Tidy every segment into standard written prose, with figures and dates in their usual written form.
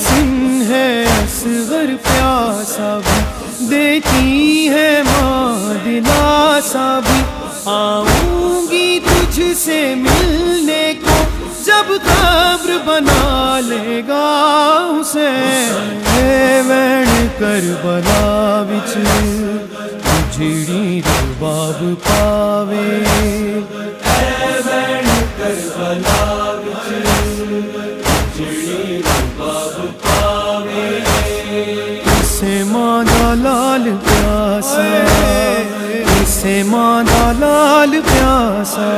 سن ہے اصغر پیاسا بھی، دیتی ہے ماں دلاسا بھی، آؤں گی تجھ سے ملنے کو جب قبر بنا لے گا حسین، اے وین کربلا وچ جڑی رباب پاوے، اے وین کربلا وچ جڑی رباب پاوے، اسے ماں دا لال پیاسا، اسے ماں دا لال پیاسا،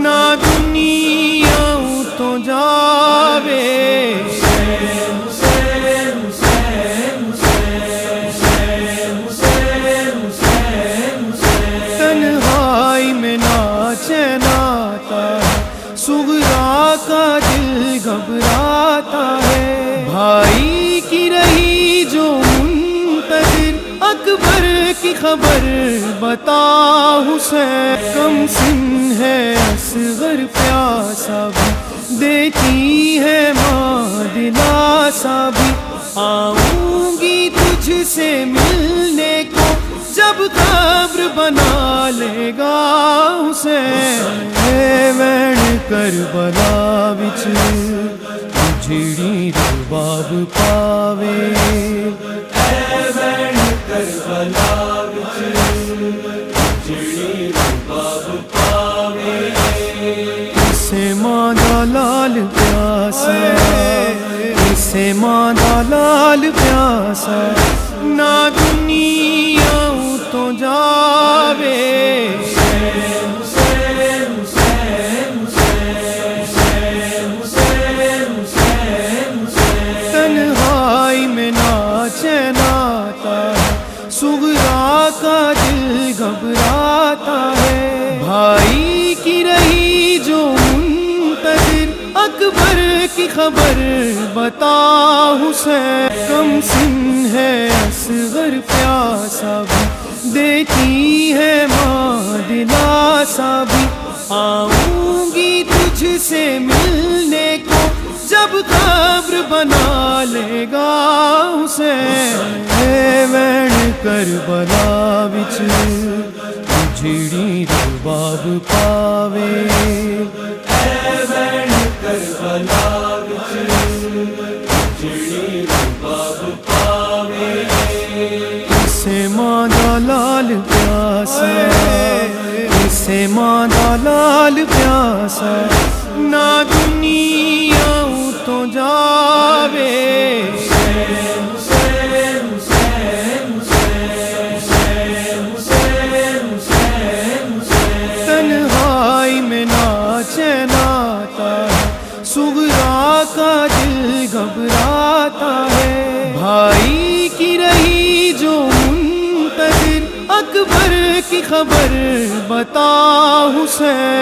نہ دنیا تو جاوے، تنہائی میں ناچین آتا ہے، صغرا کا دل گھبراتا ہے، بھائی کی رہی جو منتظر اکبر کی خبر بتا حسین، کم سن ہے اصغر پیاسا بھی، دیتی ہے ماں دلاسا بھی، آؤں گی تجھ سے ملنے کو جب قبر بنا لے گا حسین، اے وین کربلا وچ جڑی رباب پاوے، اے وین کربلا وچ جڑی رباب پاوے، اسے ماں دا لال پیاسا، اسے ماں دا لال پیاسا، نہ دنیا تو جاوے، تنہائی میں ناچین آتا ہے، صغرا کا دل گھبراتا ہے، بھائی کی رہی جو منتظر اکبر کی خبر بتا حسین، کم سن ہے اصغر پیاسا بھی، دیتی ہے ماں دلاسا بھی، آؤں گی تجھ سے ملنے کو جب قبر بنا لے گا حسین، اے وین کربلا وچ جڑی رباب پاوے، اے وین کربلا وچ جڑی رباب پاوے، اسے ماں دا لال پیاسا، اسے ماں دا لال پیاسا، نہ دنیا تو جاوے، تنہائی میں ناچین آتا ہے، صغرا کا دل گھبراتا ہے، بھائی کی رہی جو منتظر اکبر کی خبر بتا حسین۔